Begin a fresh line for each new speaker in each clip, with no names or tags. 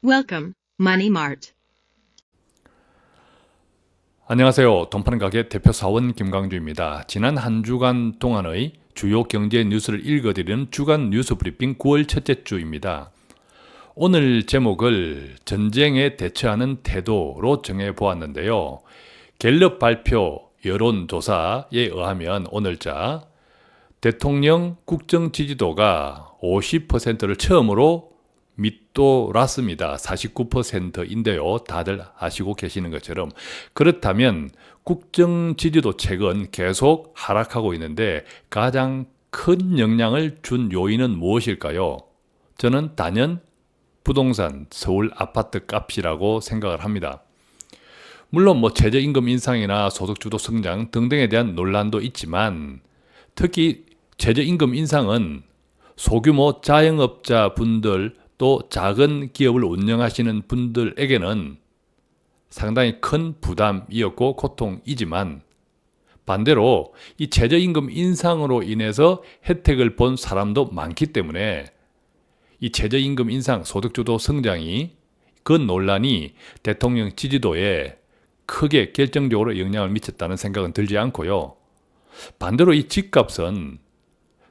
Welcome, Money Mart.
안녕하세요. 돈 파는 가게 대표 사원 김광주입니다. 지난 한 주간 동안의 주요 경제 뉴스를 읽어드리는 주간 뉴스 브리핑 9월 첫째 주입니다. 오늘 제목을 전쟁에 대처하는 태도로 정해보았는데요. 갤럽 발표 여론조사에 의하면 오늘자 대통령 국정 지지도가 50%를 처음으로 밑돌았습니다. 49%인데요. 다들 아시고 계시는 것처럼. 그렇다면 국정 지지도 최근 계속 하락하고 있는데 가장 큰 영향을 준 요인은 무엇일까요? 저는 단연 부동산, 서울 아파트 값이라고 생각을 합니다. 물론 최저임금 인상이나 소득주도 성장 등등에 대한 논란도 있지만 특히 최저임금 인상은 소규모 자영업자 분들 또 작은 기업을 운영하시는 분들에게는 상당히 큰 부담이었고 고통이지만 반대로 이 최저임금 인상으로 인해서 혜택을 본 사람도 많기 때문에 이 최저임금 인상, 소득주도 성장이 그 논란이 대통령 지지도에 크게 결정적으로 영향을 미쳤다는 생각은 들지 않고요. 반대로 이 집값은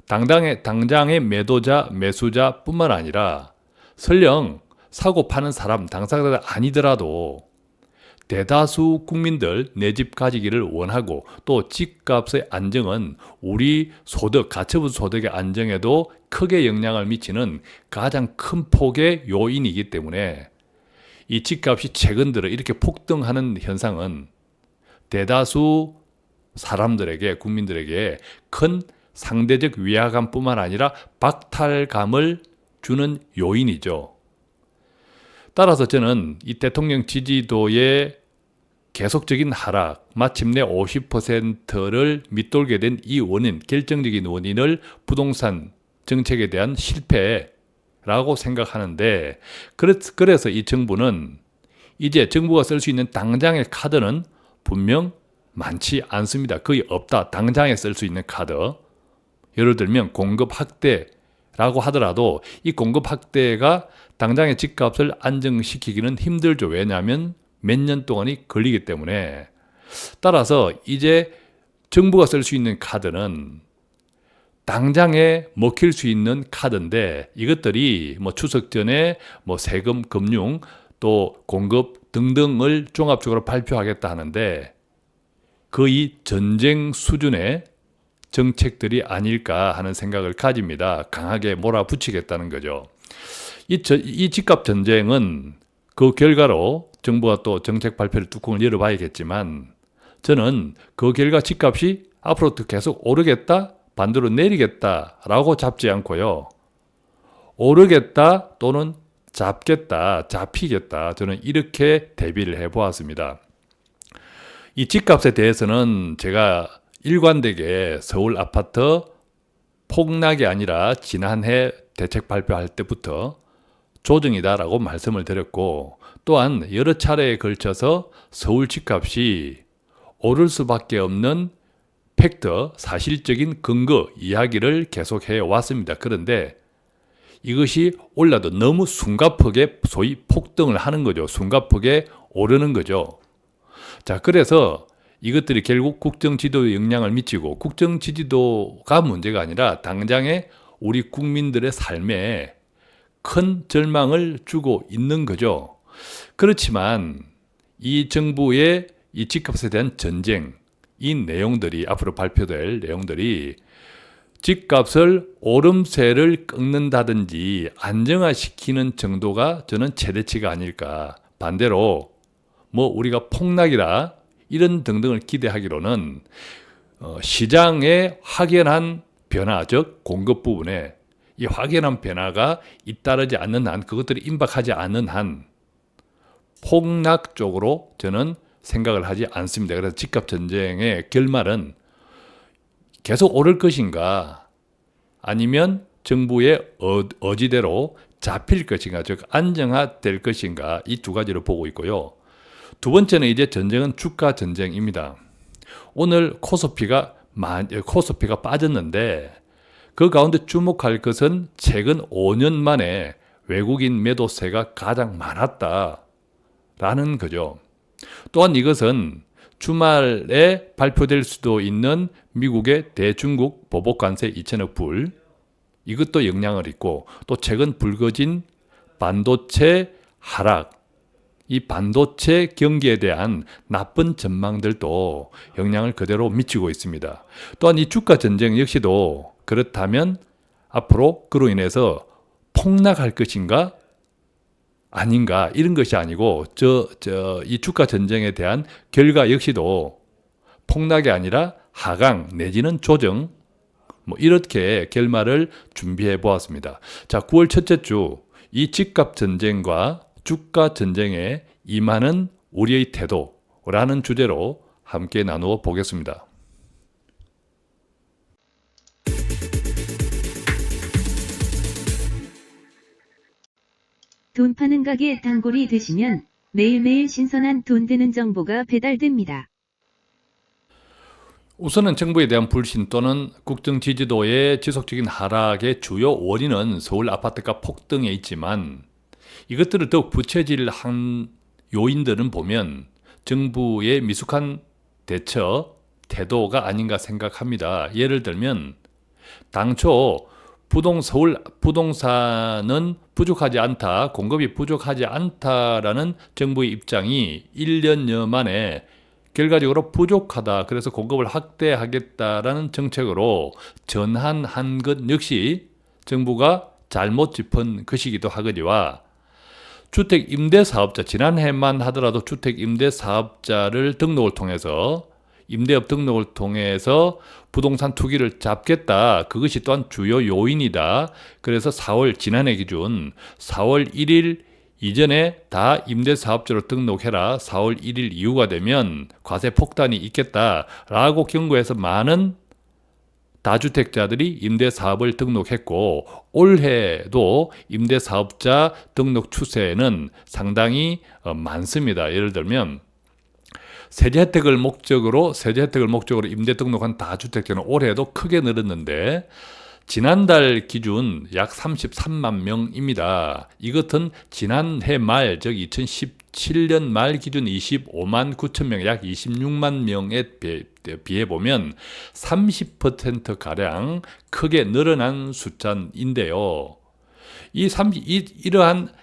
당장의 매도자, 매수자뿐만 아니라 설령 사고 파는 사람, 당사자가 아니더라도 대다수 국민들 내 집 가지기를 원하고 또 집값의 안정은 우리 소득, 가처분 소득의 안정에도 크게 영향을 미치는 가장 큰 폭의 요인이기 때문에 이 집값이 최근 들어 이렇게 폭등하는 현상은 대다수 사람들에게, 국민들에게 큰 상대적 위화감뿐만 아니라 박탈감을 주는 요인이죠. 따라서 저는 이 대통령 지지도의 계속적인 하락, 마침내 50%를 밑돌게 된 이 원인, 결정적인 원인을 부동산 정책에 대한 실패라고 생각하는데 그래서 이 정부는 이제 정부가 쓸 수 있는 당장의 카드는 분명 많지 않습니다. 거의 없다. 당장에 쓸 수 있는 카드. 예를 들면 공급 확대라고 하더라도 이 공급 확대가 당장의 집값을 안정시키기는 힘들죠. 왜냐하면 몇 년 동안이 걸리기 때문에. 따라서 이제 정부가 쓸 수 있는 카드는 당장에 먹힐 수 있는 카드인데 이것들이 추석 전에 세금, 금융, 또 공급 등등을 종합적으로 발표하겠다 하는데 거의 전쟁 수준의 정책들이 아닐까 하는 생각을 가집니다. 강하게 몰아붙이겠다는 거죠. 이 집값 전쟁은 그 결과로 정부가 또 정책 발표를 뚜껑을 열어봐야겠지만 저는 그 결과 집값이 앞으로도 계속 오르겠다, 반대로 내리겠다라고 잡지 않고요. 오르겠다 또는 잡히겠다. 저는 이렇게 대비를 해보았습니다. 이 집값에 대해서는 제가 일관되게 서울 아파트 폭락이 아니라 지난해 대책 발표할 때부터 조정이다라고 말씀을 드렸고 또한 여러 차례에 걸쳐서 서울 집값이 오를 수밖에 없는 팩터, 사실적인 근거 이야기를 계속해 왔습니다. 그런데 이것이 올라도 너무 숨가쁘게 소위 폭등을 하는 거죠. 숨가쁘게 오르는 거죠. 자, 그래서 이것들이 결국 국정 지도에 영향을 미치고 국정 지지도가 문제가 아니라 당장의 우리 국민들의 삶에 큰 절망을 주고 있는 거죠. 그렇지만 이 정부의 이 집값에 대한 전쟁, 이 내용들이 앞으로 발표될 내용들이 집값을 오름세를 꺾는다든지 안정화시키는 정도가 저는 최대치가 아닐까. 반대로 우리가 폭락이라 이런 등등을 기대하기로는 시장의 확연한 변화, 즉 공급 부분에 이 확연한 변화가 잇따르지 않는 한, 그것들이 임박하지 않는 한 폭락 쪽으로 저는 생각을 하지 않습니다. 그래서 집값 전쟁의 결말은 계속 오를 것인가 아니면 정부의 어지대로 잡힐 것인가, 즉 안정화될 것인가, 이 두 가지를 보고 있고요. 두 번째는 이제 전쟁은 주가 전쟁입니다. 오늘 코스피가 빠졌는데 그 가운데 주목할 것은 최근 5년 만에 외국인 매도세가 가장 많았다라는 거죠. 또한 이것은 주말에 발표될 수도 있는 미국의 대중국 보복관세 2천억 불, 이것도 영향을 있고, 또 최근 불거진 반도체 하락, 이 반도체 경기에 대한 나쁜 전망들도 영향을 그대로 미치고 있습니다. 또한 이 주가 전쟁 역시도 그렇다면 앞으로 그로 인해서 폭락할 것인가 아닌가, 이런 것이 아니고 이 주가 전쟁에 대한 결과 역시도 폭락이 아니라 하강 내지는 조정, 이렇게 결말을 준비해 보았습니다. 자, 9월 첫째 주 이 집값 전쟁과 주가 전쟁에 임하는 우리의 태도라는 주제로 함께 나누어 보겠습니다.
돈 파는 가게 단골이 되시면 매일매일 신선한 돈 되는 정보가 배달됩니다.
우선은 정부에 대한 불신 또는 국정 지지도의 지속적인 하락의 주요 원인은 서울 아파트가 폭등에 있지만, 이것들을 더욱 부채질한 요인들은 보면 정부의 미숙한 대처 태도가 아닌가 생각합니다. 예를 들면 당초 서울 부동산은 부족하지 않다, 공급이 부족하지 않다라는 정부의 입장이 1년여 만에 결과적으로 부족하다, 그래서 공급을 확대하겠다라는 정책으로 전환한 것 역시 정부가 잘못 짚은 것이기도 하거니와, 주택 임대 사업자, 지난해만 하더라도 주택 임대 사업자를 등록을 통해서, 임대업 등록을 통해서 부동산 투기를 잡겠다, 그것이 또한 주요 요인이다. 그래서 지난해 기준 4월 1일 이전에 다 임대사업자로 등록해라, 4월 1일 이후가 되면 과세 폭탄이 있겠다라고 경고해서 많은 다주택자들이 임대사업을 등록했고, 올해도 임대사업자 등록 추세는 상당히 많습니다. 예를 들면 세제 혜택을 목적으로 임대 등록한 다주택자는 올해도 크게 늘었는데, 지난달 기준 약 33만 명입니다. 이것은 지난해 말, 즉 2017년 말 기준 25만 9천 명, 약 26만 명에 비해 보면 30%가량 크게 늘어난 숫자인데요. 이러한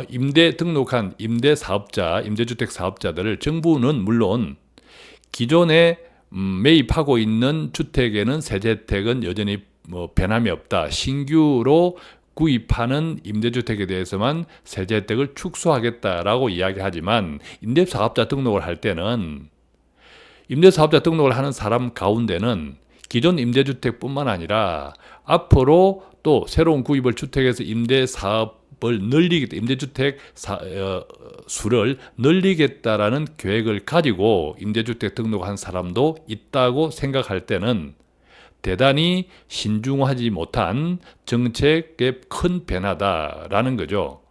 임대 등록한 임대주택 사업자들을 정부는 물론 기존에 매입하고 있는 주택에는 세제 혜택은 여전히 변함이 없다, 신규로 구입하는 임대주택에 대해서만 세제 혜택을 축소하겠다라고 이야기하지만, 임대사업자 등록을 할 때는 임대사업자 등록을 하는 사람 가운데는 기존 임대주택뿐만 아니라 앞으로 또 새로운 구입을 주택에서 임대주택 수를 늘리겠다라는 계획을 가지고 임대주택 등록한 사람도 있다고 생각할 때는 대단히 신중하지 못한 정책의 큰 변화다라는 거죠.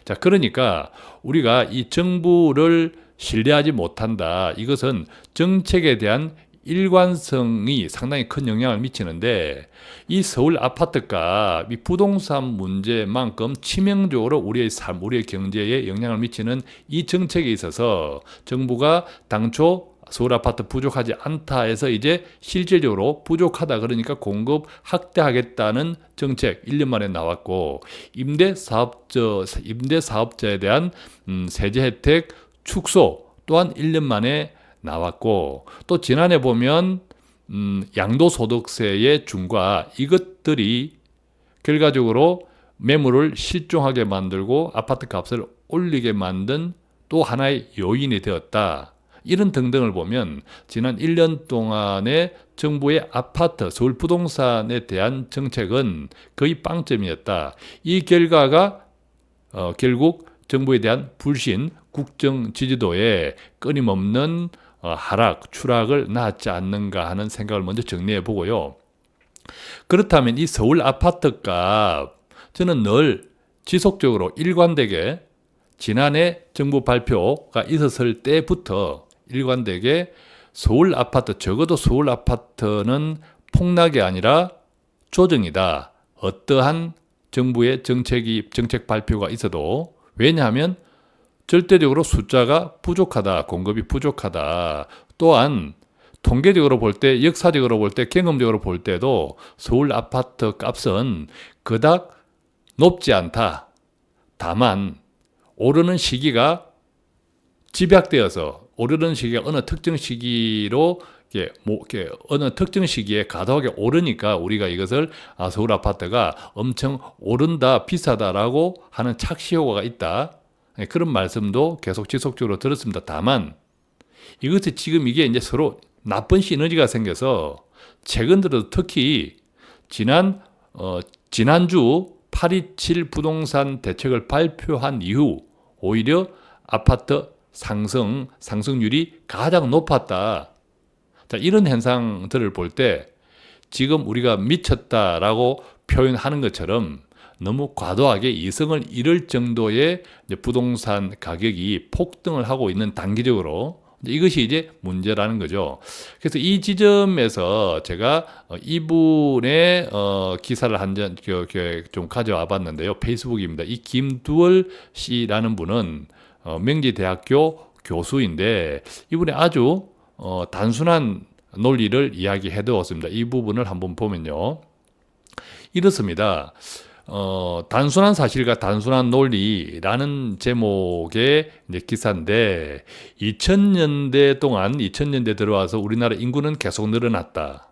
자, 그러니까 우리가 이 정부를 신뢰하지 못한다, 이것은 정책에 대한 일관성이 상당히 큰 영향을 미치는데, 이 서울 아파트가 이 부동산 문제만큼 치명적으로 우리의 삶, 우리의 경제에 영향을 미치는 이 정책에 있어서 정부가 당초 서울 아파트 부족하지 않다 해서 이제 실질적으로 부족하다, 그러니까 공급 확대하겠다는 정책 1년 만에 나왔고, 임대사업자에 대한 세제 혜택 축소 또한 1년 만에 나왔고, 또 지난해 보면 양도소득세의 중과, 이것들이 결과적으로 매물을 실종하게 만들고 아파트 값을 올리게 만든 또 하나의 요인이 되었다. 이런 등등을 보면 지난 1년 동안의 정부의 서울 부동산에 대한 정책은 거의 빵점이었다. 이 결과가 결국 정부에 대한 불신, 국정 지지도에 끊임없는 추락을 낳았지 않는가 하는 생각을 먼저 정리해 보고요. 그렇다면 이 서울 아파트 값, 저는 늘 지속적으로 일관되게 지난해 정부 발표가 있었을 때부터 일관되게 적어도 서울 아파트는 폭락이 아니라 조정이다, 어떠한 정부의 정책 발표가 있어도 왜냐하면 절대적으로 숫자가 부족하다, 공급이 부족하다. 또한 통계적으로 볼 때, 역사적으로 볼 때, 경험적으로 볼 때도 서울 아파트 값은 그닥 높지 않다. 다만 오르는 시기가 집약되어서 오르는 시기가 어느 특정 시기로 어느 특정 시기에 과도하게 오르니까 우리가 이것을 서울 아파트가 엄청 오른다, 비싸다라고 하는 착시효과가 있다. 그런 말씀도 계속 지속적으로 들었습니다. 다만 이것이 지금 이게 이제 서로 나쁜 시너지가 생겨서 최근 들어 특히 지난주 827 부동산 대책을 발표한 이후 오히려 아파트 상승률이 가장 높았다. 자, 이런 현상들을 볼 때 지금 우리가 미쳤다라고 표현하는 것처럼 너무 과도하게 이성을 잃을 정도의 부동산 가격이 폭등을 하고 있는 단기적으로 이것이 이제 문제라는 거죠. 그래서 이 지점에서 제가 이분의 기사를 좀 가져와 봤는데요. 페이스북입니다. 이 김두월 씨라는 분은 명지대학교 교수인데 이분이 아주 단순한 논리를 이야기해 두었습니다. 이 부분을 한번 보면요. 이렇습니다. 단순한 사실과 단순한 논리라는 제목의 이제 기사인데 2000년대 들어와서 우리나라 인구는 계속 늘어났다.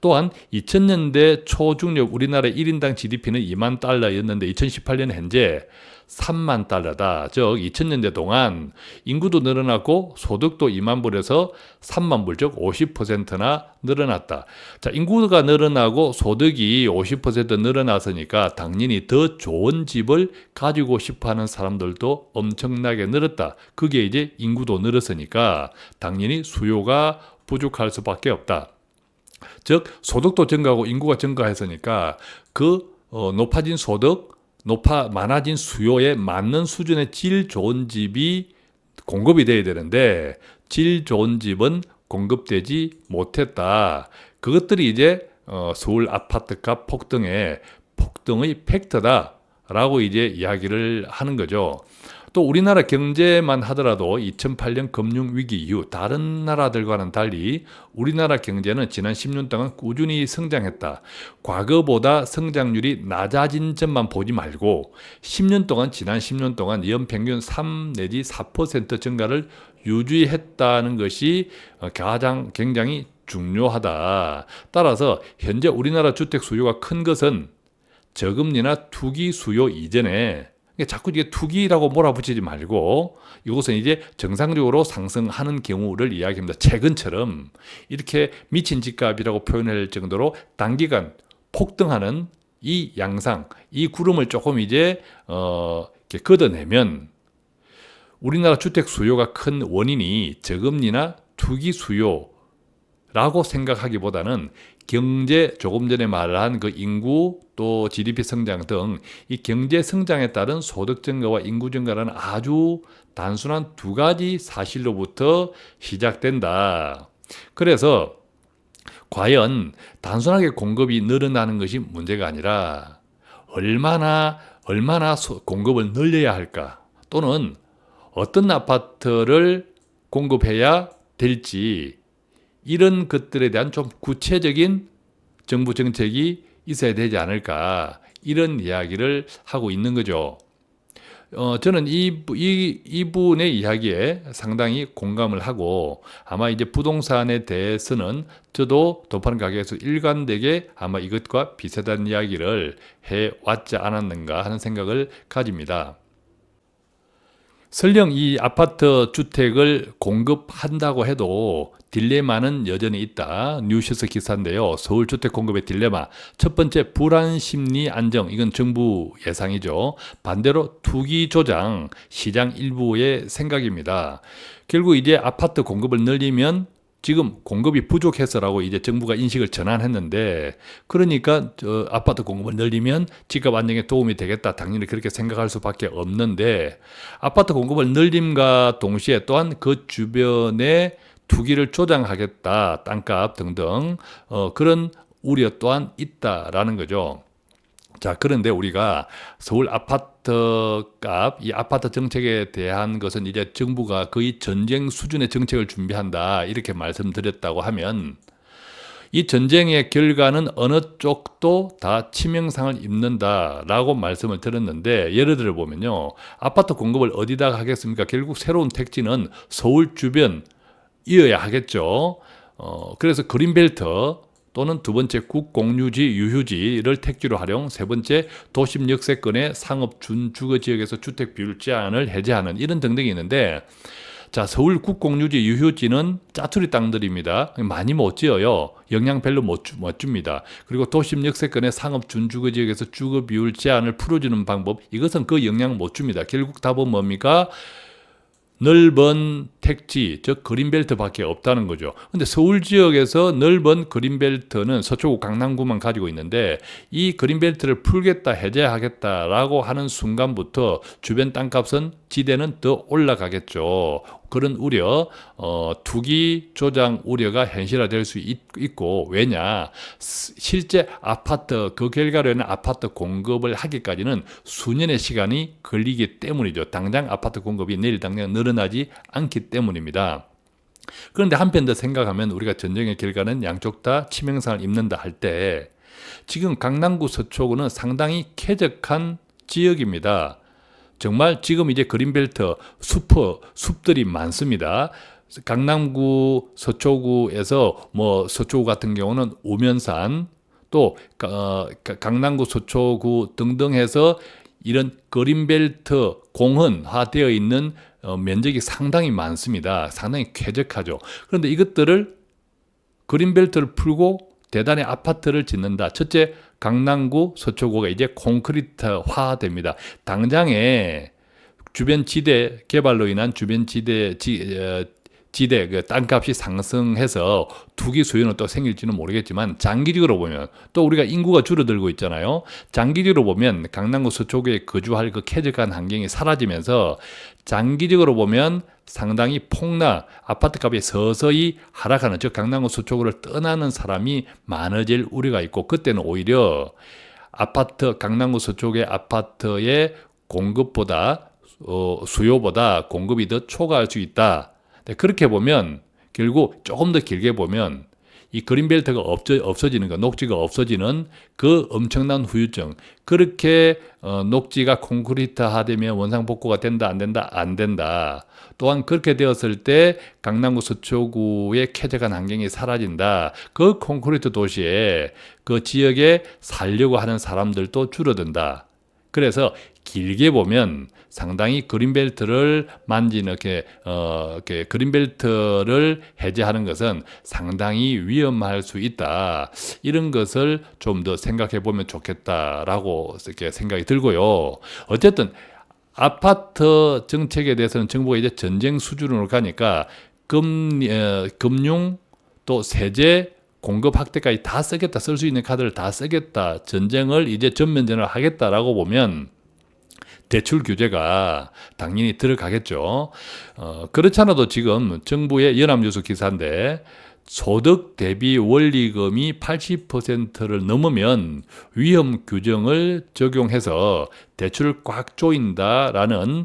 또한 2000년대 초중력 우리나라 1인당 GDP는 2만 달러였는데 2018년 현재 3만 달러다. 즉 2000년대 동안 인구도 늘어났고 소득도 2만 불에서 3만 불, 즉 50%나 늘어났다. 자, 인구가 늘어나고 소득이 50% 늘어났으니까 당연히 더 좋은 집을 가지고 싶어하는 사람들도 엄청나게 늘었다. 그게 이제 인구도 늘었으니까 당연히 수요가 부족할 수밖에 없다. 즉 소득도 증가하고 인구가 증가했으니까 그 높아진 소득, 많아진 수요에 맞는 수준의 질 좋은 집이 공급이 돼야 되는데 질 좋은 집은 공급되지 못했다. 그것들이 이제 서울 아파트값 폭등의 팩터다라고 이제 이야기를 하는 거죠. 또 우리나라 경제만 하더라도 2008년 금융위기 이후 다른 나라들과는 달리 우리나라 경제는 지난 10년 동안 꾸준히 성장했다. 과거보다 성장률이 낮아진 점만 보지 말고 지난 10년 동안 연평균 3 내지 4% 증가를 유지했다는 것이 가장 굉장히 중요하다. 따라서 현재 우리나라 주택 수요가 큰 것은 저금리나 투기 수요 이전에 자꾸 이게 투기라고 몰아붙이지 말고 이것은 이제 정상적으로 상승하는 경우를 이야기합니다. 최근처럼 이렇게 미친 집값이라고 표현할 정도로 단기간 폭등하는 이 양상, 이 구름을 조금 이제 이렇게 걷어내면 우리나라 주택 수요가 큰 원인이 저금리나 투기 수요라고 생각하기보다는 경제, 조금 전에 말한 그 인구 또 GDP 성장 등 이 경제 성장에 따른 소득 증가와 인구 증가라는 아주 단순한 두 가지 사실로부터 시작된다. 그래서 과연 단순하게 공급이 늘어나는 것이 문제가 아니라 얼마나 공급을 늘려야 할까, 또는 어떤 아파트를 공급해야 될지, 이런 것들에 대한 좀 구체적인 정부 정책이 있어야 되지 않을까, 이런 이야기를 하고 있는 거죠. 저는 이분의 이야기에 상당히 공감을 하고 아마 이제 부동산에 대해서는 저도 도판 가게에서 일관되게 아마 이것과 비슷한 이야기를 해왔지 않았는가 하는 생각을 가집니다. 설령 이 아파트 주택을 공급한다고 해도 딜레마는 여전히 있다. 뉴시스 기사인데요. 서울 주택 공급의 딜레마. 첫 번째, 불안 심리 안정. 이건 정부 예상이죠. 반대로 투기 조장, 시장 일부의 생각입니다. 결국 이제 아파트 공급을 늘리면 지금 공급이 부족해서라고 이제 정부가 인식을 전환했는데, 그러니까 아파트 공급을 늘리면 집값 안정에 도움이 되겠다. 당연히 그렇게 생각할 수밖에 없는데, 아파트 공급을 늘림과 동시에 또한 그 주변에 투기를 조장하겠다, 땅값 등등 그런 우려 또한 있다라는 거죠. 자, 그런데 우리가 서울 아파트 값, 이 아파트 정책에 대한 것은 이제 정부가 거의 전쟁 수준의 정책을 준비한다, 이렇게 말씀드렸다고 하면 이 전쟁의 결과는 어느 쪽도 다 치명상을 입는다라고 말씀을 드렸는데, 예를 들어 보면요, 아파트 공급을 어디다가 하겠습니까? 결국 새로운 택지는 서울 주변 이어야 하겠죠. 그래서 그린벨트 또는 두 번째 국공유지, 유휴지를 택지로 활용, 세 번째 도심 역세권의 상업 준주거 지역에서 주택 비율 제한을 해제하는, 이런 등등이 있는데, 자, 서울 국공유지, 유휴지는 짜투리 땅들입니다. 많이 못 지어요. 영향 별로 못 줍니다. 그리고 도심 역세권의 상업 준주거 지역에서 주거 비율 제한을 풀어주는 방법, 이것은 그 영향 못 줍니다. 결국 답은 뭡니까? 넓은 택지, 즉 그린벨트밖에 없다는 거죠. 근데 서울 지역에서 넓은 그린벨트는 서초구, 강남구만 가지고 있는데, 이 그린벨트를 풀겠다, 해제하겠다라고 하는 순간부터 주변 땅값은, 지대는 더 올라가겠죠. 그런 우려, 투기 조장 우려가 현실화될 수 있고, 왜냐? 실제 아파트, 그 결과로는 아파트 공급을 하기까지는 수년의 시간이 걸리기 때문이죠. 당장 아파트 공급이 내일 당장 늘어나지 않기 때문입니다. 그런데 한편 더 생각하면, 우리가 전쟁의 결과는 양쪽 다 치명상을 입는다 할 때, 지금 강남구 서초구는 상당히 쾌적한 지역입니다. 정말 지금 이제 그린벨트, 숲들이 많습니다. 강남구 서초구에서 뭐 서초구 같은 경우는 우면산, 또 강남구 서초구 등등 해서 이런 그린벨트 공헌화되어 있는 면적이 상당히 많습니다. 상당히 쾌적하죠. 그런데 이것들을, 그린벨트를 풀고 대단히 아파트를 짓는다. 첫째, 강남구 서초구가 이제 콘크리트화됩니다. 당장에 주변 지대 개발로 인한 주변 지대 그 땅값이 상승해서 투기 수요는 또 생길지는 모르겠지만, 장기적으로 보면, 또 우리가 인구가 줄어들고 있잖아요. 장기적으로 보면 강남구 서초구에 거주할 그 쾌적한 환경이 사라지면서, 장기적으로 보면 상당히 폭락, 아파트값이 서서히 하락하는, 즉 강남구 서초구를 떠나는 사람이 많아질 우려가 있고, 그때는 오히려 강남구 서초구의 아파트의 공급보다 수요보다 공급이 더 초과할 수 있다. 그렇게 보면 결국 조금 더 길게 보면 이 그린벨트가 없어지는 거, 녹지가 없어지는 그 엄청난 후유증, 그렇게 녹지가 콘크리트화되면 원상복구가 된다, 안 된다? 안 된다. 또한 그렇게 되었을 때 강남구 서초구의 쾌적한 환경이 사라진다. 그 콘크리트 도시에, 그 지역에 살려고 하는 사람들도 줄어든다. 그래서 길게 보면 상당히 그린벨트를 만지는, 그린벨트를 해제하는 것은 상당히 위험할 수 있다. 이런 것을 좀 더 생각해 보면 좋겠다라고 이렇게 생각이 들고요. 어쨌든 아파트 정책에 대해서는 정부가 이제 전쟁 수준으로 가니까 금융 또 세제 공급 확대까지 다 쓰겠다, 쓸 수 있는 카드를 다 쓰겠다, 전쟁을 이제 전면전을 하겠다라고 보면 대출 규제가 당연히 들어가겠죠. 그렇지 않아도 지금 정부의 연합뉴스 기사인데, 소득 대비 원리금이 80%를 넘으면 위험 규정을 적용해서 대출을 꽉 조인다라는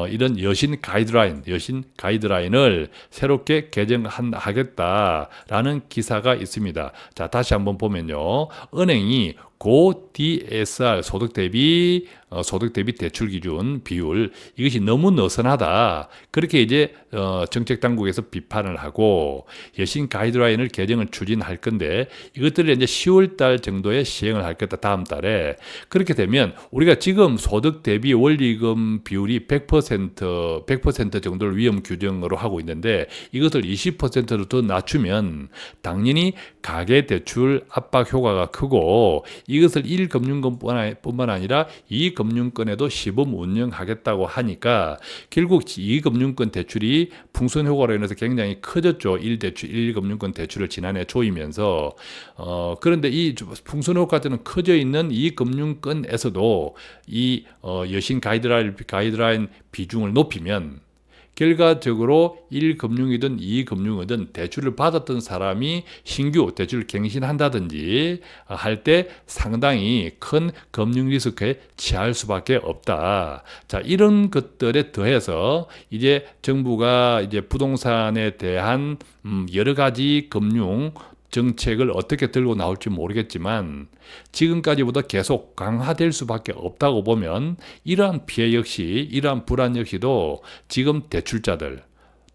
이런 여신 가이드라인을 새롭게 개정하겠다라는 기사가 있습니다. 자, 다시 한번 보면요. 은행이 고 DSR 소득 대비 대출 기준 비율, 이것이 너무 느슨하다, 그렇게 이제 정책 당국에서 비판을 하고 여신 가이드라인을 개정을 추진할 건데, 이것들을 이제 10월 달 정도에 시행을 할 거다, 다음 달에. 그렇게 되면 우리가 지금 소득 대비 원리금 비율이 100% 정도를 위험 규정으로 하고 있는데, 이것을 20%로 더 낮추면 당연히 가계 대출 압박 효과가 크고, 이것을 1금융권뿐만 아니라 2금융권에도 시범 운영하겠다고 하니까 결국 2금융권 대출이 풍선 효과로 인해서 굉장히 커졌죠. 1금융권 대출을 지난해 조이면서. 그런데 이 풍선 효과는 커져 있는 2금융권에서도 이 여신 가이드라인 비중을 높이면 결과적으로 1금융이든 2금융이든 대출을 받았던 사람이 신규 대출을 갱신한다든지 할 때 상당히 큰 금융 리스크에 취할 수밖에 없다. 자, 이런 것들에 더해서 이제 정부가 이제 부동산에 대한 여러 가지 금융 정책을 어떻게 들고 나올지 모르겠지만 지금까지보다 계속 강화될 수밖에 없다고 보면 이러한 피해 역시, 이러한 불안 역시도 지금 대출자들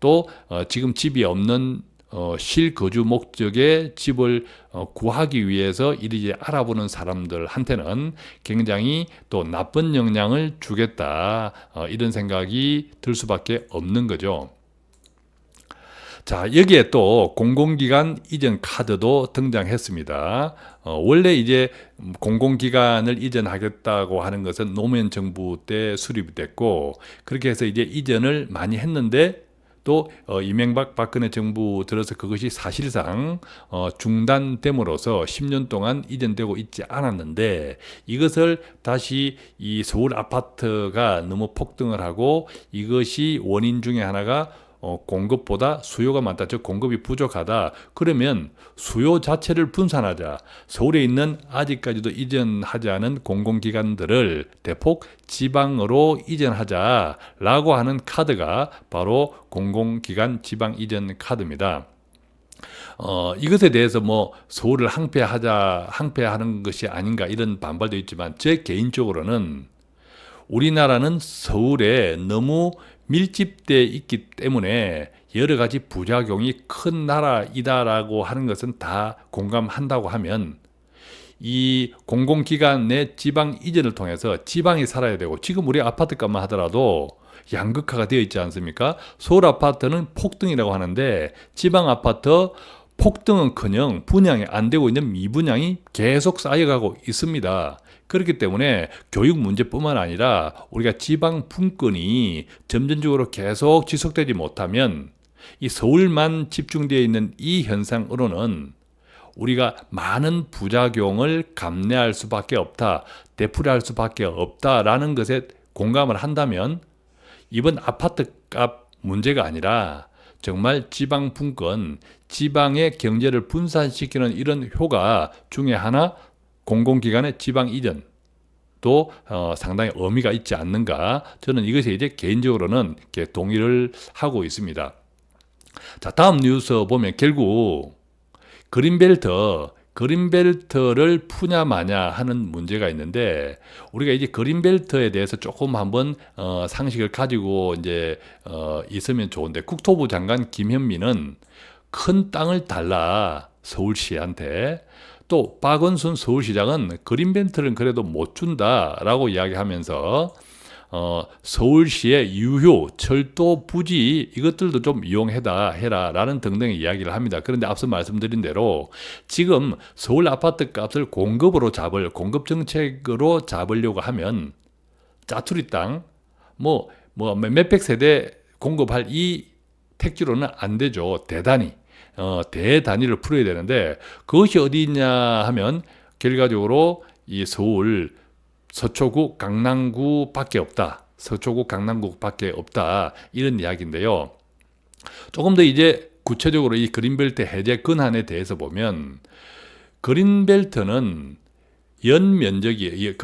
또 지금 집이 없는 실거주 목적의 집을 구하기 위해서 이리 알아보는 사람들한테는 굉장히 또 나쁜 영향을 주겠다, 이런 생각이 들 수밖에 없는 거죠. 자, 여기에 또 공공기관 이전 카드도 등장했습니다. 원래 이제 공공기관을 이전하겠다고 하는 것은 노무현 정부 때 수립이 됐고, 그렇게 해서 이제 이전을 많이 했는데, 또 이명박 박근혜 정부 들어서 그것이 사실상 중단됨으로써 10년 동안 이전되고 있지 않았는데, 이것을 다시 이 서울 아파트가 너무 폭등을 하고 이것이 원인 중에 하나가 공급보다 수요가 많다, 즉 공급이 부족하다. 그러면 수요 자체를 분산하자. 서울에 있는 아직까지도 이전하지 않은 공공기관들을 대폭 지방으로 이전하자라고 하는 카드가 바로 공공기관 지방 이전 카드입니다. 이것에 대해서 뭐 서울을 항폐하는 것이 아닌가 이런 반발도 있지만, 제 개인적으로는 우리나라는 서울에 너무 밀집되어 있기 때문에 여러 가지 부작용이 큰 나라이다라고 하는 것은 다 공감한다고 하면, 이 공공기관 내 지방 이전을 통해서 지방이 살아야 되고, 지금 우리 아파트값만 하더라도 양극화가 되어 있지 않습니까? 서울 아파트는 폭등이라고 하는데 지방 아파트 폭등은커녕 분양이 안 되고 있는 미분양이 계속 쌓여가고 있습니다. 그렇기 때문에 교육 문제뿐만 아니라 우리가 지방 분권이 점진적으로 계속 지속되지 못하면 이 서울만 집중되어 있는 이 현상으로는 우리가 많은 부작용을 감내할 수밖에 없다, 되풀이할 수밖에 없다라는 것에 공감을 한다면, 이번 아파트 값 문제가 아니라 정말 지방 분권, 지방의 경제를 분산시키는 이런 효과 중에 하나, 공공기관의 지방 이전도 상당히 의미가 있지 않는가, 저는 이것에 이제 개인적으로는 이렇게 동의를 하고 있습니다. 자, 다음 뉴스 보면 결국 그린벨트를 푸냐 마냐 하는 문제가 있는데, 우리가 이제 그린벨트에 대해서 조금 한번 상식을 가지고 이제 있으면 좋은데, 국토부 장관 김현미는 큰 땅을 달라 서울시한테, 또 박원순 서울시장은 그린벨트는 그래도 못 준다라고 이야기하면서 서울시의 유휴, 철도 부지 이것들도 좀 이용해라라는 등등의 이야기를 합니다. 그런데 앞서 말씀드린 대로 지금 서울 아파트 값을 공급 정책으로 잡으려고 하면 짜투리 땅, 몇백 세대 공급할 이 택지로는 안 되죠. 대단위를 풀어야 되는데, 그것이 어디 있냐 하면 결과적으로 이 서울 서초구 강남구밖에 없다. 이런 이야기인데요. 조금 더 이제 구체적으로 이 그린벨트 해제 근한에 대해서 보면, 그린벨트 면적이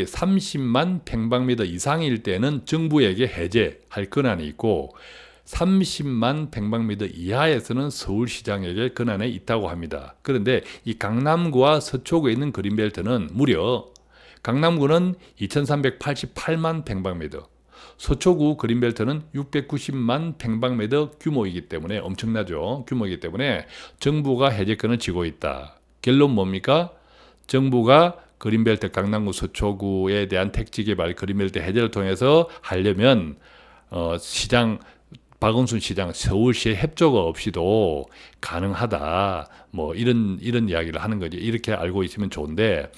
30만 평방미터 이상일 때는 정부에게 해제할 권한이 있고, 30만 평방미터 이하에서는 서울시장에게 권한이 있다고 합니다. 그런데 이 강남구와 서초구에 있는 그린벨트는 무려, 강남구는 2388만 평방미터, 서초구 그린벨트는 690만 평방미터 규모이기 때문에 엄청나죠. 규모이기 때문에 정부가 해제권을 쥐고 있다. 결론 뭡니까? 정부가 그린벨트 강남구 서초구에 대한 택지 개발 그린벨트 해제를 통해서 하려면 박원순 시장 서울시의 협조가 없이도 가능하다. 이런 이야기를 하는 거지. 이렇게 알고 있으면 좋은데,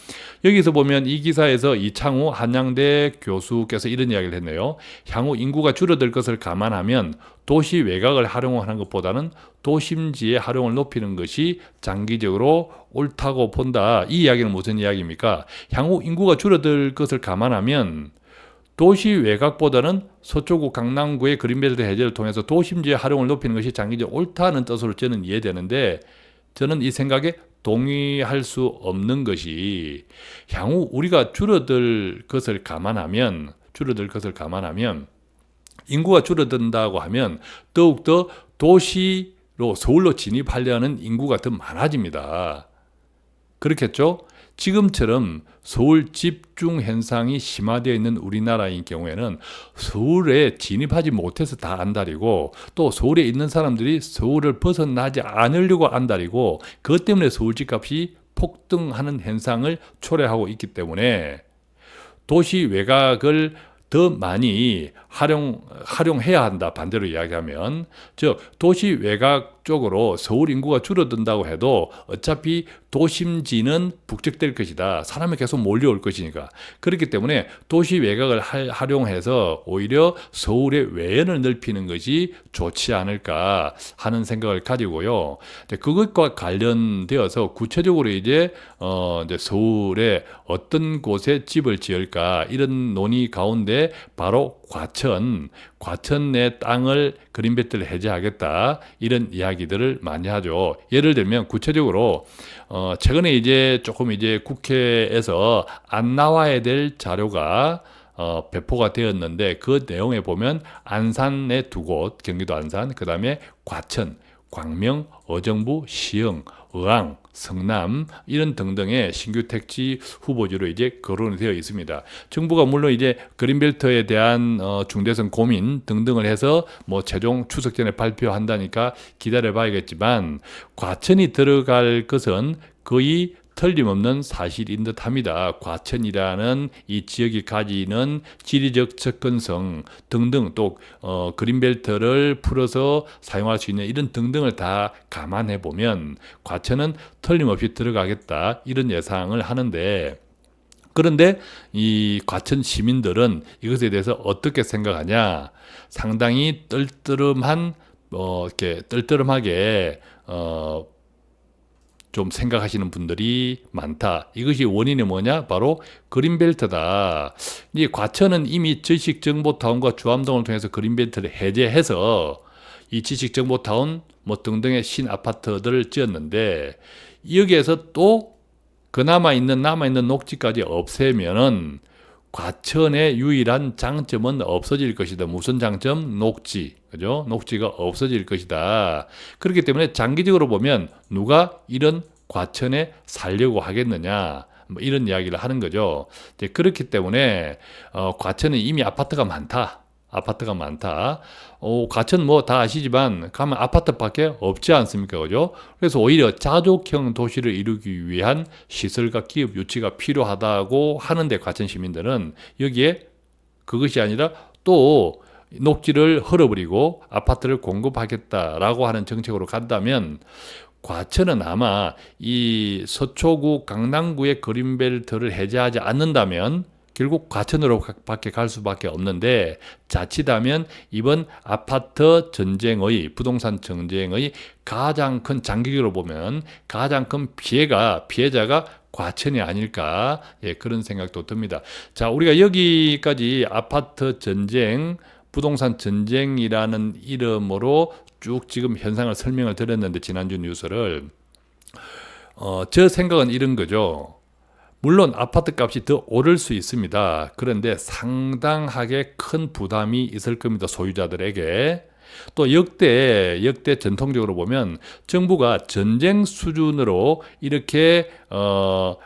여기서 보면 이 기사에서 이창우 한양대 교수께서 이런 이야기를 했네요. 향후 인구가 줄어들 것을 감안하면 도시 외곽을 활용하는 것보다는 도심지의 활용을 높이는 것이 장기적으로 옳다고 본다. 이 이야기는 무슨 이야기입니까? 향후 인구가 줄어들 것을 감안하면 도시 외곽보다는 서초구 강남구의 그린벨트 해제를 통해서 도심지의 활용을 높이는 것이 장기적으로 옳다는 뜻으로 저는 이해되는데, 저는 이 생각에 동의할 수 없는 것이, 향후 우리가 줄어들 것을 감안하면 인구가 줄어든다고 하면 더욱더 도시로 서울로 진입하려는 인구가 더 많아집니다. 그렇겠죠? 지금처럼 서울 집중 현상이 심화되어 있는 우리나라인 경우에는 서울에 진입하지 못해서 다 안달이고, 또 서울에 있는 사람들이 서울을 벗어나지 않으려고 안달이고, 그것 때문에 서울 집값이 폭등하는 현상을 초래하고 있기 때문에 도시 외곽을 더 많이 활용해야 한다. 반대로 이야기하면, 즉 도시 외곽 쪽으로 서울 인구가 줄어든다고 해도 어차피 도심지는 북적될 것이다. 사람이 계속 몰려올 것이니까. 그렇기 때문에 도시 외곽을 활용해서 오히려 서울의 외연을 넓히는 것이 좋지 않을까 하는 생각을 가지고요. 그것과 관련되어서 구체적으로 이제 서울에 어떤 곳에 집을 지을까, 이런 논의 가운데 바로 과천 내 땅을 그린벨트를 해제하겠다, 이런 이야기들을 많이 하죠. 예를 들면 구체적으로 최근에 이제 조금 이제 국회에서 안 나와야 될 자료가 배포가 되었는데, 그 내용에 보면 안산의 두 곳, 경기도 안산, 그 다음에 과천, 광명, 어정부, 시흥, 의왕, 성남, 이런 등등의 신규 택지 후보지로 이제 거론이 되어 있습니다. 정부가 물론 이제 그린벨트에 대한 중대성 고민 등등을 해서 뭐 최종 추석 전에 발표한다니까 기다려 봐야겠지만, 과천이 들어갈 것은 거의 틀림없는 사실인 듯 합니다. 과천이라는 이 지역이 가지는 지리적 접근성 등등, 또 그린벨트를 풀어서 사용할 수 있는 이런 등등을 다 감안해 보면 과천은 틀림없이 들어가겠다, 이런 예상을 하는데, 그런데 이 과천 시민들은 이것에 대해서 어떻게 생각하냐? 상당히 이렇게 뜰뜰하게 좀 생각하시는 분들이 많다. 이것이 원인이 뭐냐? 바로 그린벨트다. 이 과천은 이미 지식정보타운과 주암동을 통해서 그린벨트를 해제해서 이 지식정보타운 뭐 등등의 신아파트들을 지었는데, 여기에서 또 남아있는 녹지까지 없애면은 과천의 유일한 장점은 없어질 것이다. 무슨 장점? 녹지. 그죠? 녹지가 없어질 것이다. 그렇기 때문에 장기적으로 보면 누가 이런 과천에 살려고 하겠느냐, 뭐 이런 이야기를 하는 거죠. 이제 그렇기 때문에 과천은 이미 아파트가 많다. 과천 뭐 다 아시지만 가면 아파트밖에 없지 않습니까? 그죠? 그래서 오히려 자족형 도시를 이루기 위한 시설과 기업 유치가 필요하다고 하는데, 과천 시민들은 여기에 그것이 아니라 또 녹지를 헐어버리고 아파트를 공급하겠다라고 하는 정책으로 간다면, 과천은 아마 이 서초구 강남구의 그린벨트를 해제하지 않는다면 결국 과천으로 밖에 갈 수밖에 없는데, 자칫하면 이번 아파트 전쟁의, 부동산 전쟁의 가장 큰, 장기적으로 보면 가장 큰 피해자가 과천이 아닐까, 그런 생각도 듭니다. 자, 우리가 여기까지 아파트 전쟁, 부동산 전쟁이라는 이름으로 쭉 지금 현상을 설명을 드렸는데, 지난주 뉴스를 저 생각은 이런 거죠. 물론 아파트 값이 더 오를 수 있습니다. 그런데 상당하게 큰 부담이 있을 겁니다. 소유자들에게. 또 역대 전통적으로 보면 정부가 전쟁 수준으로 이렇게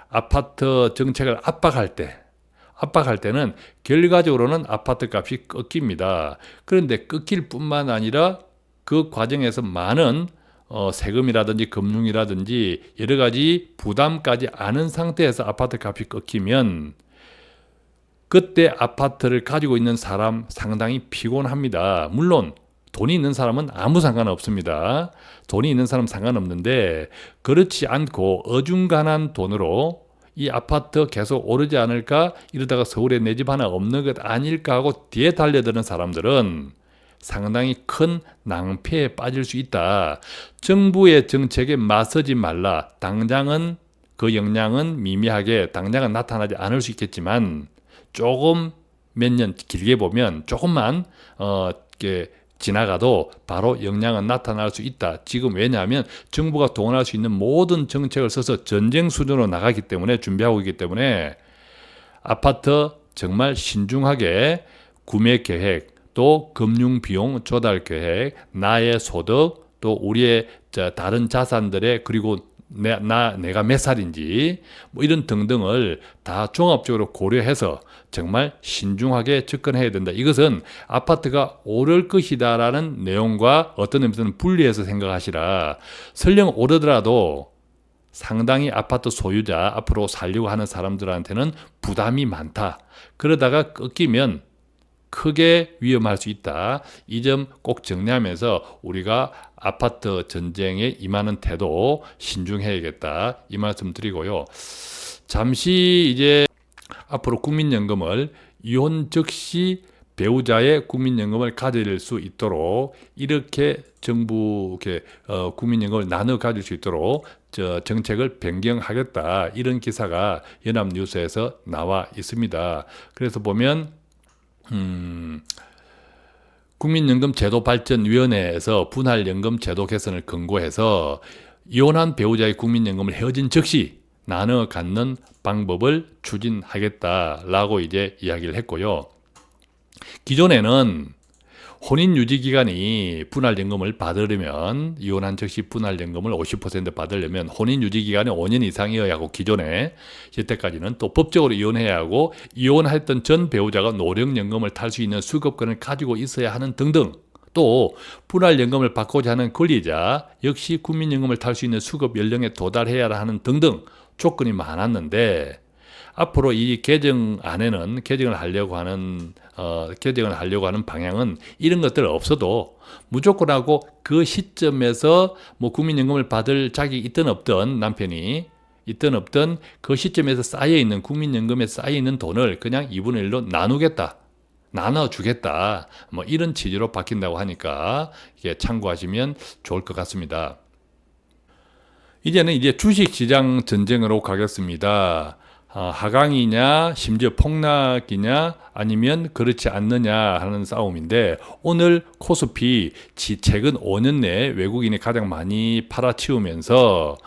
아파트 정책을 압박할 때는 결과적으로는 아파트 값이 꺾입니다. 그런데 꺾일 뿐만 아니라 그 과정에서 많은 세금이라든지 금융이라든지 여러 가지 부담까지 안은 상태에서 아파트 값이 꺾이면 그때 아파트를 가지고 있는 사람 상당히 피곤합니다. 물론 돈이 있는 사람은 아무 상관없습니다. 돈이 있는 사람 상관없는데, 그렇지 않고 어중간한 돈으로 이 아파트 계속 오르지 않을까, 이러다가 서울에 내 집 하나 없는 것 아닐까 하고 뒤에 달려드는 사람들은 상당히 큰 낭패에 빠질 수 있다. 정부의 정책에 맞서지 말라. 당장은 그 영향은 미미하게 당장은 나타나지 않을 수 있겠지만 조금이라도 몇 년 길게 보면 조금만 이렇게 지나가도 바로 영향은 나타날 수 있다. 지금 왜냐하면 정부가 동원할 수 있는 모든 정책을 써서 전쟁 수준으로 나가기 때문에 준비하고 있기 때문에 아파트 정말 신중하게 구매 계획, 또 금융 비용 조달 계획, 나의 소득, 또 우리의 다른 자산들의 그리고 내가 몇 살인지 뭐 이런 등등을 다 종합적으로 고려해서 정말 신중하게 접근해야 된다. 이것은 아파트가 오를 것이다라는 내용과 어떤 의미에서는 분리해서 생각하시라. 설령 오르더라도 상당히 아파트 소유자, 앞으로 살려고 하는 사람들한테는 부담이 많다. 그러다가 꺾이면 크게 위험할 수 있다. 이 점 꼭 정리하면서 우리가 아파트 전쟁에 임하는 태도 신중해야겠다. 이 말씀 드리고요. 잠시 이제 앞으로 국민연금을 이혼 즉시 배우자의 국민연금을 가질 수 있도록 이렇게 정부 국민연금을 나눠 가질 수 있도록 정책을 변경하겠다. 이런 기사가 연합뉴스에서 나와 있습니다. 그래서 보면 국민연금 제도발전위원회에서 분할연금 제도 개선을 권고해서 이혼한 배우자의 국민연금을 헤어진 즉시 나눠 갖는 방법을 추진하겠다라고 이제 이야기를 했고요. 기존에는 혼인 유지 기간이 분할연금을 받으려면 이혼한 즉시 분할연금을 50% 받으려면 혼인 유지 기간이 5년 이상이어야 하고 기존에 이때까지는 또 법적으로 이혼해야 하고 이혼했던 전 배우자가 노령연금을 탈 수 있는 수급권을 가지고 있어야 하는 등등 또 분할연금을 받고자 하는 권리자 역시 국민연금을 탈 수 있는 수급 연령에 도달해야 하는 등등 조건이 많았는데 앞으로 이 개정안에는 개정을 하려고 하는 방향은 이런 것들 없어도 무조건 하고 그 시점에서 뭐 국민연금을 받을 자격이 있든 없든 남편이 있든 없든 그 시점에서 쌓여있는 국민연금에 쌓여있는 돈을 그냥 2분의 1로 나눠주겠다. 뭐 이런 취지로 바뀐다고 하니까 이게 참고하시면 좋을 것 같습니다. 이제는 이제 주식시장 전쟁으로 가겠습니다. 하강이냐 심지어 폭락이냐 아니면 그렇지 않느냐 하는 싸움인데 오늘 코스피 최근 5년 내에 외국인이 가장 많이 팔아치우면서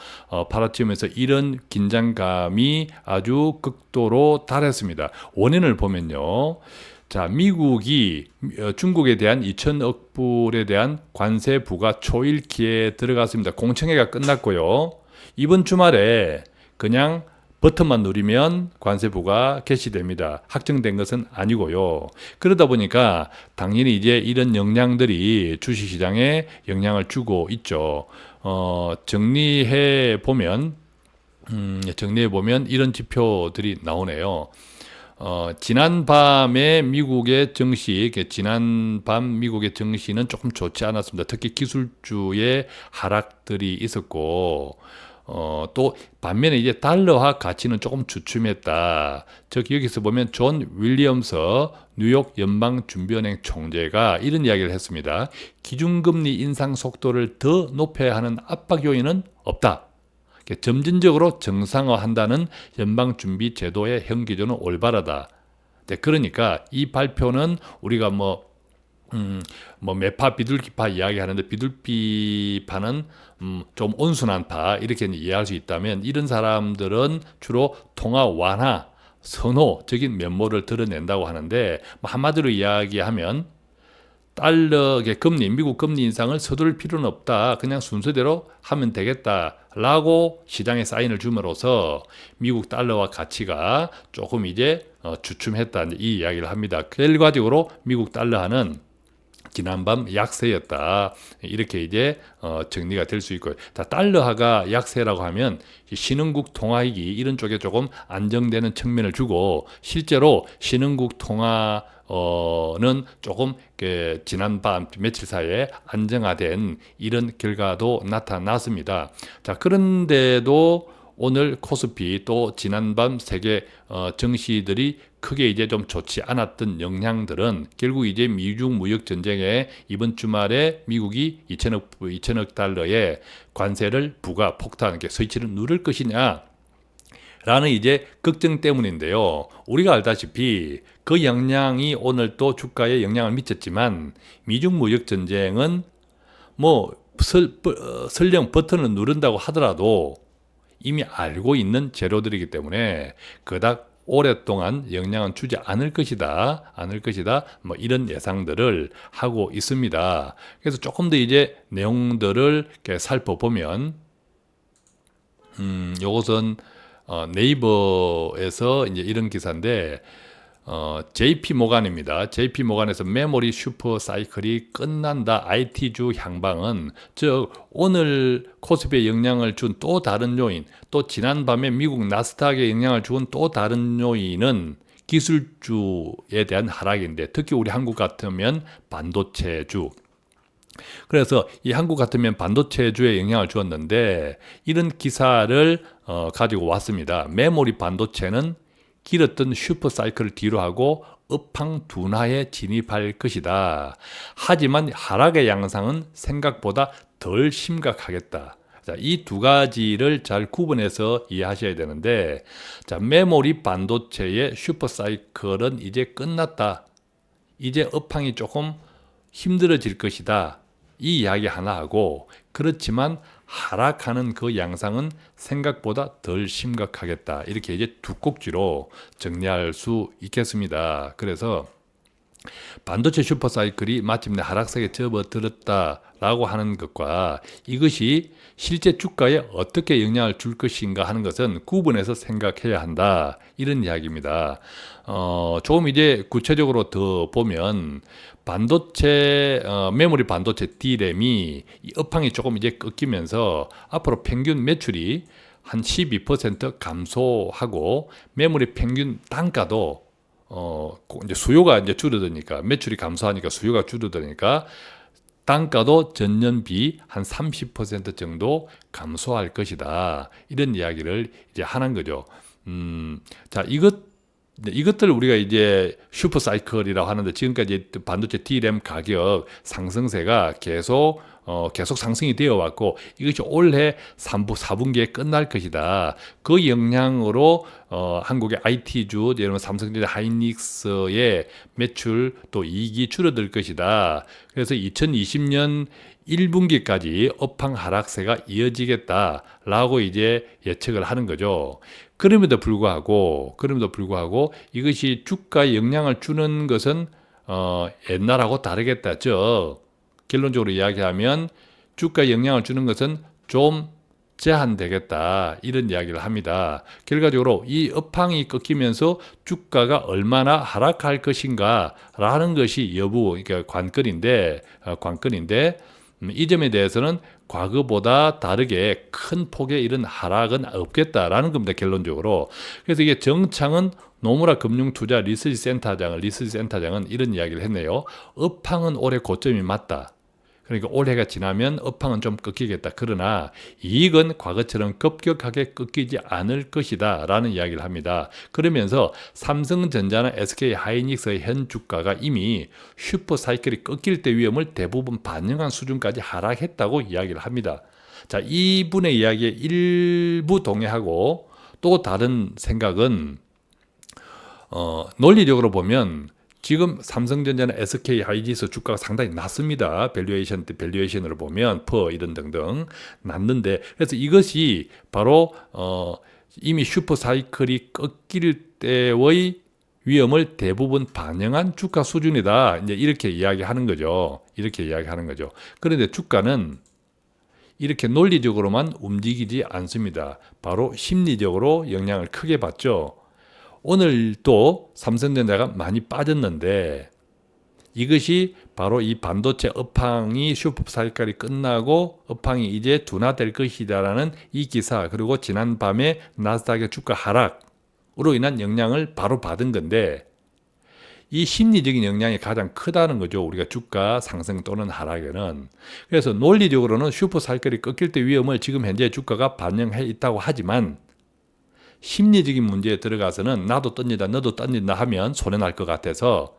이런 긴장감이 아주 극도로 달했습니다. 원인을 보면요. 자, 미국이 중국에 대한 2천억 불에 대한 관세 부과 초일기에 들어갔습니다. 공청회가 끝났고요. 이번 주말에 그냥 버튼만 누리면 관세부가 개시됩니다. 확정된 것은 아니고요. 그러다 보니까 당연히 이제 이런 영향들이 주식시장에 영향을 주고 있죠. 정리해 보면 이런 지표들이 나오네요. 지난밤에 미국의 증시는 조금 좋지 않았습니다. 특히 기술주의 하락들이 있었고, 또 반면에 이제 달러화 가치는 조금 주춤했다. 즉 여기서 보면 존 윌리엄스 뉴욕 연방준비은행 총재가 이런 이야기를 했습니다. 기준금리 인상 속도를 더 높여야 하는 압박 요인은 없다. 점진적으로 정상화한다는 연방준비제도의 현기조는 올바르다. 그러니까 이 발표는 우리가 매파 비둘기파 이야기하는데 비둘기파는 좀 온순한 파 이렇게 이해할 수 있다면 이런 사람들은 주로 통화 완화 선호적인 면모를 드러낸다고 하는데 한마디로 이야기하면 달러의 미국 금리 인상을 서두를 필요는 없다. 그냥 순서대로 하면 되겠다라고 시장에 사인을 줌으로써 미국 달러와 가치가 조금 이제 주춤했다. 이 이야기를 합니다. 결과적으로 미국 달러화는 지난밤 약세였다. 이렇게 이제 정리가 될 수 있고요. 달러화가 약세라고 하면 신흥국 통화위기 이런 쪽에 조금 안정되는 측면을 주고 실제로 신흥국 통화는 조금 지난밤 며칠 사이에 안정화된 이런 결과도 나타났습니다. 자, 그런데도 오늘 코스피 또 지난밤 세계 증시들이 크게 이제 좀 좋지 않았던 영향들은 결국 이제 미중 무역 전쟁에 이번 주말에 미국이 2천억 달러의 관세를 폭탄 스위치를 누를 것이냐 라는 이제 걱정 때문인데요. 우리가 알다시피 그 영향이 오늘 또 주가에 영향을 미쳤지만 미중 무역 전쟁은 뭐 설령 버튼을 누른다고 하더라도 이미 알고 있는 재료들이기 때문에 그닥 오랫동안 영향은 주지 않을 것이다. 뭐 이런 예상들을 하고 있습니다. 그래서 조금 더 이제 내용들을 이렇게 살펴보면 요것은 네이버에서 이제 이런 기사인데 JP 모간입니다. JP 모간에서 메모리 슈퍼 사이클이 끝난다. IT주 향방은 즉 오늘 코스피에 영향을 준 또 다른 요인, 또 지난밤에 미국 나스닥에 영향을 준 또 다른 요인은 기술주에 대한 하락인데 특히 우리 한국 같으면 반도체주. 그래서 이 한국 같으면 반도체주에 영향을 주었는데 이런 기사를 가지고 왔습니다. 메모리 반도체는 길었던 슈퍼 사이클을 뒤로 하고 업황 둔화에 진입할 것이다. 하지만 하락의 양상은 생각보다 덜 심각하겠다. 자, 이 두 가지를 잘 구분해서 이해하셔야 되는데, 자, 메모리 반도체의 슈퍼 사이클은 이제 끝났다. 이제 업황이 조금 힘들어질 것이다. 이 이야기 하나 하고, 그렇지만 하락하는 그 양상은 생각보다 덜 심각하겠다. 이렇게 이제 두 꼭지로 정리할 수 있겠습니다. 그래서 반도체 슈퍼사이클이 마침내 하락세에 접어들었다라고 하는 것과 이것이 실제 주가에 어떻게 영향을 줄 것인가 하는 것은 구분해서 생각해야 한다. 이런 이야기입니다. 조금 이제 구체적으로 더 보면 반도체 메모리 반도체 D램이 이 업황이 조금 이제 꺾이면서 앞으로 평균 매출이 한 12% 감소하고 메모리 평균 단가도 이제 수요가 이제 줄어드니까 매출이 감소하니까 수요가 줄어드니까 단가도 전년비 한 30% 정도 감소할 것이다. 이런 이야기를 이제 하는 거죠. 자, 이것들 우리가 이제 슈퍼 사이클이라고 하는데 지금까지 반도체 D램 가격 상승세가 계속 상승이 되어 왔고 이것이 올해 3부, 4분기에 끝날 것이다. 그 영향으로 한국의 IT주, 예를 들면 삼성전자 하이닉스의 매출 또 이익이 줄어들 것이다. 그래서 2020년 1분기까지 업황 하락세가 이어지겠다라고 이제 예측을 하는 거죠. 그럼에도 불구하고 이것이 주가에 영향을 주는 것은 옛날하고 다르겠다. 즉 결론적으로 이야기하면 주가에 영향을 주는 것은 좀 제한되겠다. 이런 이야기를 합니다. 결과적으로 이 업황이 꺾이면서 주가가 얼마나 하락할 것인가 라는 것이 그러니까 관건인데 이 점에 대해서는 과거보다 다르게 큰 폭의 이런 하락은 없겠다라는 겁니다. 결론적으로. 그래서 이게 정창은 노무라 금융투자 리서치 센터장은 이런 이야기를 했네요. 업황은 올해 고점이 맞다. 그러니까 올해가 지나면 업황은 좀 꺾이겠다. 그러나 이익은 과거처럼 급격하게 꺾이지 않을 것이다 라는 이야기를 합니다. 그러면서 삼성전자나 SK 하이닉스의 현 주가가 이미 슈퍼 사이클이 꺾일 때 위험을 대부분 반영한 수준까지 하락했다고 이야기를 합니다. 자, 이분의 이야기에 일부 동의하고 또 다른 생각은 논리적으로 보면 지금 삼성전자나 SK 하이닉스 주가가 상당히 낮습니다. 밸류에이션으로 보면 이런 등등 낮는데 그래서 이것이 바로 이미 슈퍼 사이클이 꺾일 때의 위험을 대부분 반영한 주가 수준이다. 이제 이렇게 이야기하는 거죠. 그런데 주가는 이렇게 논리적으로만 움직이지 않습니다. 바로 심리적으로 영향을 크게 받죠. 오늘 또 삼성전자가 많이 빠졌는데 이것이 바로 이 반도체 업황이 슈퍼 사이클이 끝나고 업황이 이제 둔화될 것이다라는 이 기사 그리고 지난밤에 나스닥의 주가 하락으로 인한 영향을 바로 받은 건데 이 심리적인 영향이 가장 크다는 거죠. 우리가 주가 상승 또는 하락에는. 그래서 논리적으로는 슈퍼 사이클이 꺾일 때 위험을 지금 현재 주가가 반영해 있다고 하지만 심리적인 문제에 들어가서는 나도 던진다 너도 던진다 하면 손해날 것 같아서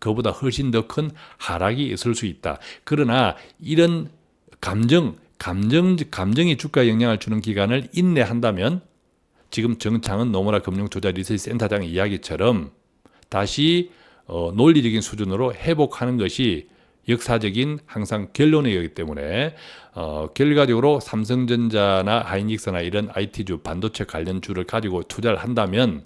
그보다 훨씬 더 큰 하락이 있을 수 있다. 그러나 이런 감정이 주가에 영향을 주는 기간을 인내한다면 지금 정창은 노무라 금융투자리서치센터장 이야기처럼 다시 논리적인 수준으로 회복하는 것이 역사적인 항상 결론이기 때문에 결과적으로 삼성전자나 하이닉스나 이런 IT주 반도체 관련 주를 가지고 투자를 한다면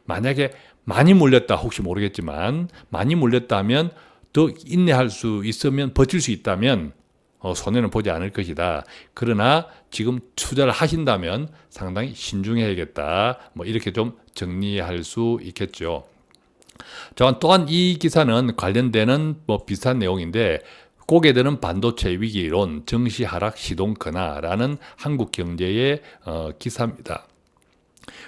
만약에 많이 몰렸다 혹시 모르겠지만 많이 몰렸다 하면 더 인내할 수 있으면 버틸 수 있다면 손해는 보지 않을 것이다. 그러나 지금 투자를 하신다면 상당히 신중해야겠다. 뭐 이렇게 좀 정리할 수 있겠죠. 또한 이 기사는 관련되는 뭐 비슷한 내용인데 고개 드는 반도체 위기론 증시 하락 시동 거나라는 한국경제의 기사입니다.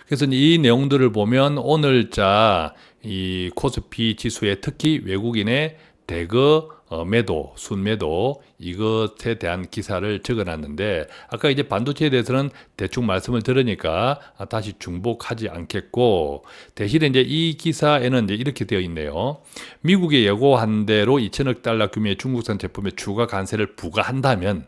그래서 이 내용들을 보면 오늘자 이 코스피 지수에 특히 외국인의 대거 매도, 순매도 이것에 대한 기사를 적어놨는데 아까 이제 반도체에 대해서는 대충 말씀을 들으니까 다시 중복하지 않겠고 대신에 이제 이 기사에는 이제 이렇게 되어 있네요. 미국이 예고한 대로 2천억 달러 규모의 중국산 제품에 추가 관세를 부과한다면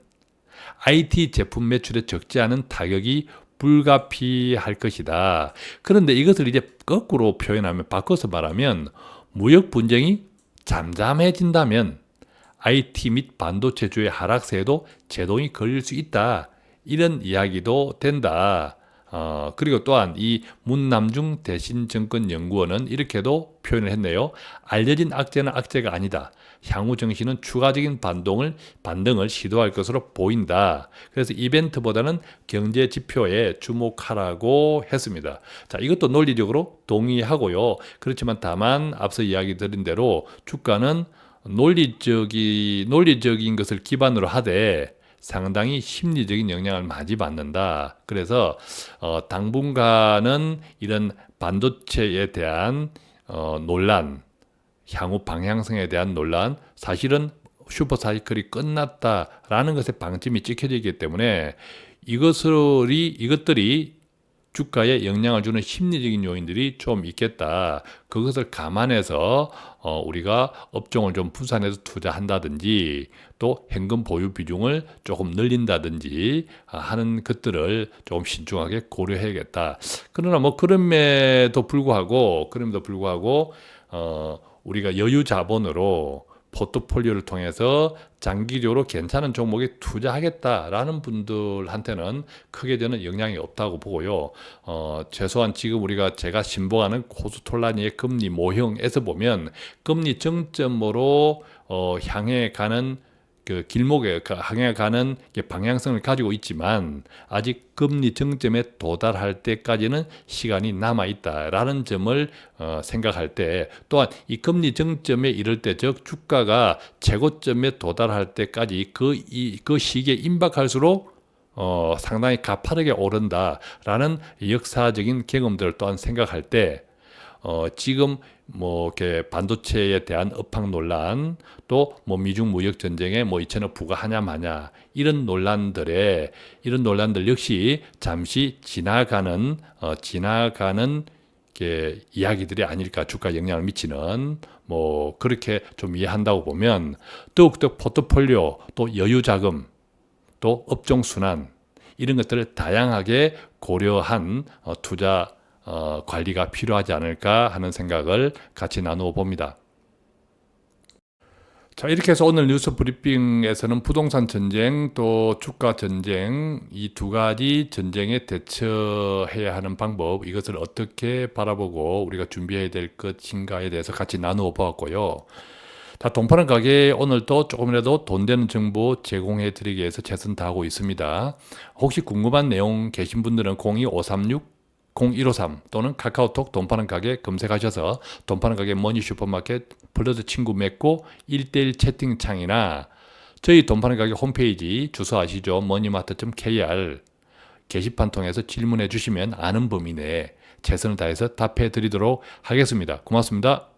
IT 제품 매출에 적지 않은 타격이 불가피할 것이다. 그런데 이것을 이제 거꾸로 표현하면 바꿔서 말하면 무역 분쟁이 잠잠해진다면 IT 및 반도체주의 하락세에도 제동이 걸릴 수 있다. 이런 이야기도 된다. 그리고 또한 이 문남중 대신증권연구원은 이렇게도 표현을 했네요. 알려진 악재는 악재가 아니다. 향후 증시는 추가적인 반등을 시도할 것으로 보인다. 그래서 이벤트보다는 경제 지표에 주목하라고 했습니다. 자, 이것도 논리적으로 동의하고요. 그렇지만 다만 앞서 이야기 드린 대로 주가는 논리적인 것을 기반으로 하되 상당히 심리적인 영향을 많이 받는다. 그래서 당분간은 이런 반도체에 대한 논란, 향후 방향성에 대한 논란, 사실은 슈퍼사이클이 끝났다라는 것에 방점이 찍혀져 있기 때문에 이것들이 주가에 영향을 주는 심리적인 요인들이 좀 있겠다. 그것을 감안해서 우리가 업종을 좀 분산해서 투자한다든지 또 현금 보유 비중을 조금 늘린다든지 하는 것들을 조금 신중하게 고려해야겠다. 그러나 뭐 그럼에도 불구하고 우리가 여유 자본으로 포트폴리오를 통해서 장기적으로 괜찮은 종목에 투자하겠다라는 분들한테는 크게 저는 영향이 없다고 보고요. 최소한 지금 제가 신봉하는 코스톨라니의 금리 모형에서 보면 금리 정점으로 향해 가는 그 길목에 향해 가는 방향성을 가지고 있지만 아직 금리 정점에 도달할 때까지는 시간이 남아 있다라는 점을 생각할 때 또한 이 금리 정점에 이를 때 즉 주가가 최고점에 도달할 때까지 그 시기에 임박할수록 상당히 가파르게 오른다라는 역사적인 경험들을 또한 생각할 때 지금 이렇게 반도체에 대한 업황 논란 또 미중 무역 전쟁에 2천억 부과하냐 마냐 이런 논란들 역시 잠시 지나가는 이야기들이 아닐까 주가 영향을 미치는 그렇게 좀 이해한다고 보면 더욱더 포트폴리오 또 여유 자금 또 업종 순환 이런 것들을 다양하게 고려한 투자 관리가 필요하지 않을까 하는 생각을 같이 나누어 봅니다. 자, 이렇게 해서 오늘 뉴스 브리핑에서는 부동산 전쟁 또 주가 전쟁 이 두 가지 전쟁에 대처해야 하는 방법 이것을 어떻게 바라보고 우리가 준비해야 될 것인가에 대해서 같이 나누어 보았고요. 돈파는 가게 오늘도 조금이라도 돈 되는 정보 제공해 드리기 위해서 최선 다하고 있습니다. 혹시 궁금한 내용 계신 분들은 0253 또는 카카오톡 돈 파는 가게 검색하셔서 돈 파는 가게 머니 슈퍼마켓 플러스 친구 맺고 1대1 채팅창이나 저희 돈 파는 가게 홈페이지 주소 아시죠? 머니마트.kr 게시판 통해서 질문해 주시면 아는 범위 내에 최선을 다해서 답해 드리도록 하겠습니다. 고맙습니다.